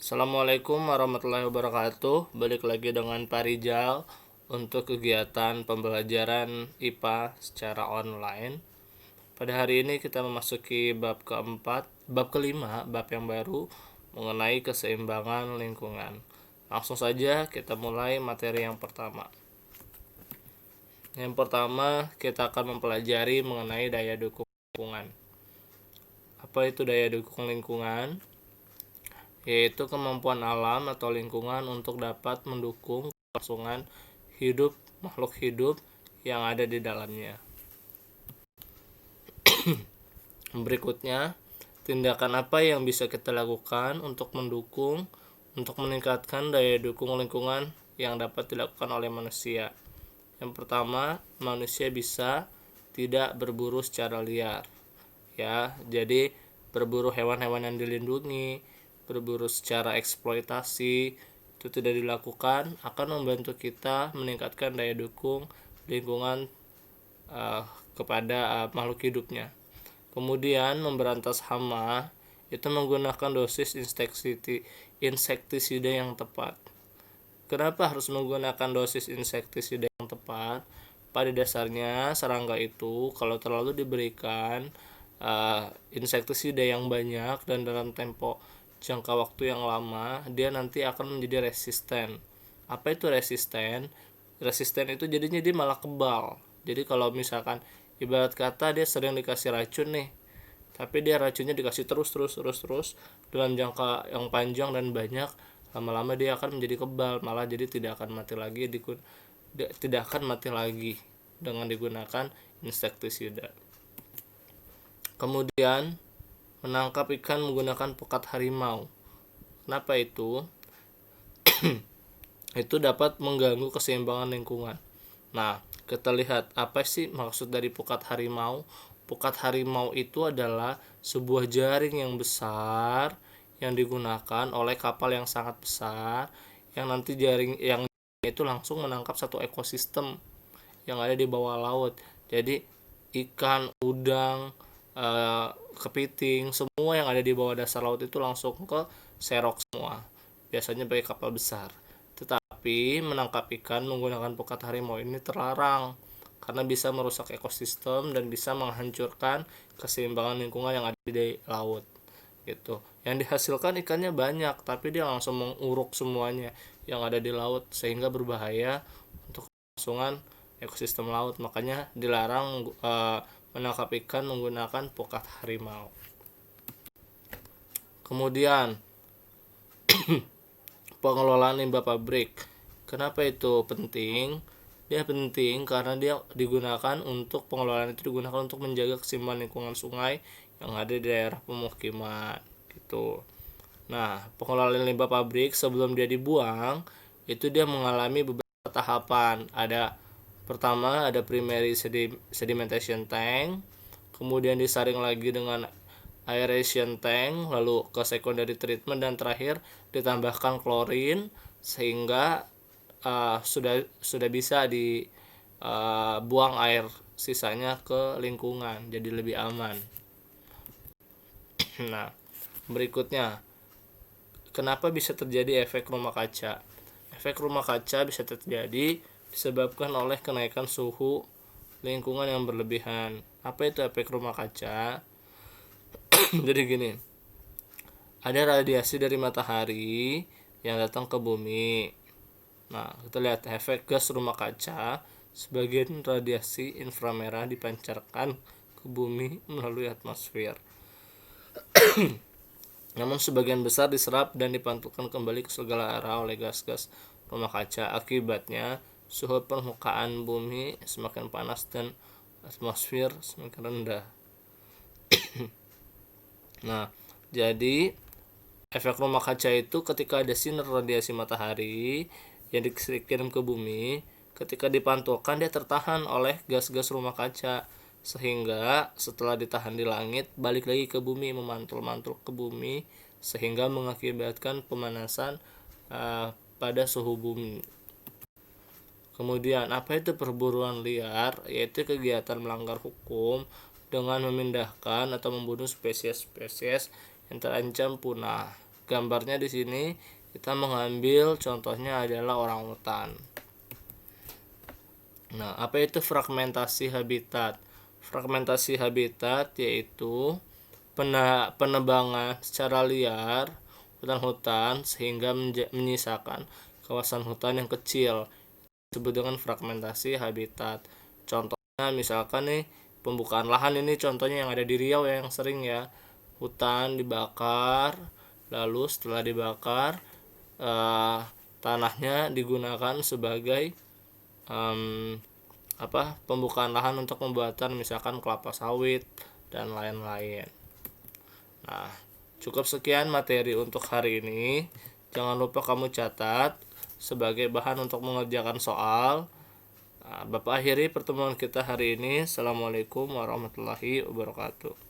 Assalamualaikum warahmatullahi wabarakatuh. Balik lagi dengan Pak Rijal untuk kegiatan pembelajaran IPA secara online. Pada hari ini kita memasuki bab keempat, bab kelima, bab yang baru mengenai keseimbangan lingkungan. Langsung saja kita mulai materi yang pertama. Yang pertama kita akan mempelajari mengenai daya dukung lingkungan. Apa itu daya dukung lingkungan? Yaitu kemampuan alam atau lingkungan untuk dapat mendukung kelangsungan hidup makhluk hidup yang ada di dalamnya. Berikutnya, tindakan apa yang bisa kita lakukan untuk meningkatkan daya dukung lingkungan yang dapat dilakukan oleh manusia. Yang pertama, manusia bisa tidak berburu secara liar. Ya, jadi berburu hewan-hewan yang dilindungi, berburu secara eksploitasi itu tidak dilakukan, akan membantu kita meningkatkan daya dukung lingkungan kepada makhluk hidupnya. Kemudian memberantas hama itu menggunakan dosis insektisida yang tepat. Kenapa harus menggunakan dosis insektisida yang tepat? Pada dasarnya serangga itu kalau terlalu diberikan insektisida yang banyak dan dalam tempo jangka waktu yang lama, dia nanti akan menjadi resisten. Apa itu resisten? Resisten itu jadinya dia malah kebal. Jadi kalau misalkan ibarat kata dia sering dikasih racun nih, tapi dia racunnya dikasih terus dalam jangka yang panjang dan banyak, lama-lama dia akan menjadi kebal, malah jadi tidak akan mati lagi dengan digunakan insektisida. Kemudian menangkap ikan menggunakan pekat harimau. Kenapa itu? Itu dapat mengganggu keseimbangan lingkungan. Nah, kita lihat apa sih maksud dari pekat harimau. Pekat harimau itu adalah sebuah jaring yang besar yang digunakan oleh kapal yang sangat besar, yang nanti jaring yang itu langsung menangkap satu ekosistem yang ada di bawah laut. Jadi ikan, udang, kepiting, semua yang ada di bawah dasar laut itu langsung ke serok semua. Biasanya pakai kapal besar. Tetapi menangkap ikan menggunakan pekat harimau ini terlarang karena bisa merusak ekosistem dan bisa menghancurkan keseimbangan lingkungan yang ada di laut. Gitu. Yang dihasilkan ikannya banyak, tapi dia langsung menguruk semuanya yang ada di laut sehingga berbahaya untuk kelangsungan ekosistem laut. Makanya dilarang menangkap ikan menggunakan pekat harimau. Kemudian pengelolaan limbah pabrik. Kenapa itu penting? Dia penting karena dia digunakan untuk pengelolaan itu digunakan untuk menjaga keseimbangan lingkungan sungai yang ada di daerah pemukiman gitu. Nah, pengelolaan limbah pabrik sebelum dia dibuang itu dia mengalami beberapa tahapan. Pertama ada primary sedimentation tank, kemudian disaring lagi dengan aeration tank, lalu ke secondary treatment, dan terakhir ditambahkan klorin sehingga sudah bisa dibuang air sisanya ke lingkungan jadi lebih aman. Nah, berikutnya kenapa bisa terjadi efek rumah kaca? Efek rumah kaca bisa terjadi disebabkan oleh kenaikan suhu lingkungan yang berlebihan. Apa itu efek rumah kaca? Jadi gini, ada radiasi dari matahari yang datang ke bumi. Nah, kita lihat efek gas rumah kaca. Sebagian radiasi inframerah dipancarkan ke bumi melalui atmosfer. Namun sebagian besar diserap dan dipantulkan kembali ke segala arah oleh gas-gas rumah kaca. Akibatnya suhu permukaan bumi semakin panas dan atmosfer semakin rendah. Nah, jadi efek rumah kaca itu ketika ada sinar radiasi matahari yang dikirim ke bumi, ketika dipantulkan dia tertahan oleh gas-gas rumah kaca, sehingga setelah ditahan di langit balik lagi ke bumi, memantul-mantul ke bumi, sehingga mengakibatkan pemanasan pada suhu bumi. Kemudian apa itu perburuan liar? Yaitu kegiatan melanggar hukum dengan memindahkan atau membunuh spesies-spesies yang terancam punah. gambarnya di sini kita mengambil contohnya adalah orangutan. Nah, apa itu fragmentasi habitat? Fragmentasi habitat yaitu penebangan secara liar hutan-hutan sehingga menyisakan kawasan hutan yang kecil, disebut dengan fragmentasi habitat. Contohnya misalkan nih pembukaan lahan, ini contohnya yang ada di Riau yang sering ya, hutan dibakar, lalu setelah dibakar tanahnya digunakan sebagai pembukaan lahan untuk pembuatan misalkan kelapa sawit dan lain-lain. Nah, cukup sekian materi untuk hari ini. Jangan lupa kamu catat sebagai bahan untuk mengerjakan soal. Bapak akhiri pertemuan kita hari ini. Assalamualaikum warahmatullahi wabarakatuh.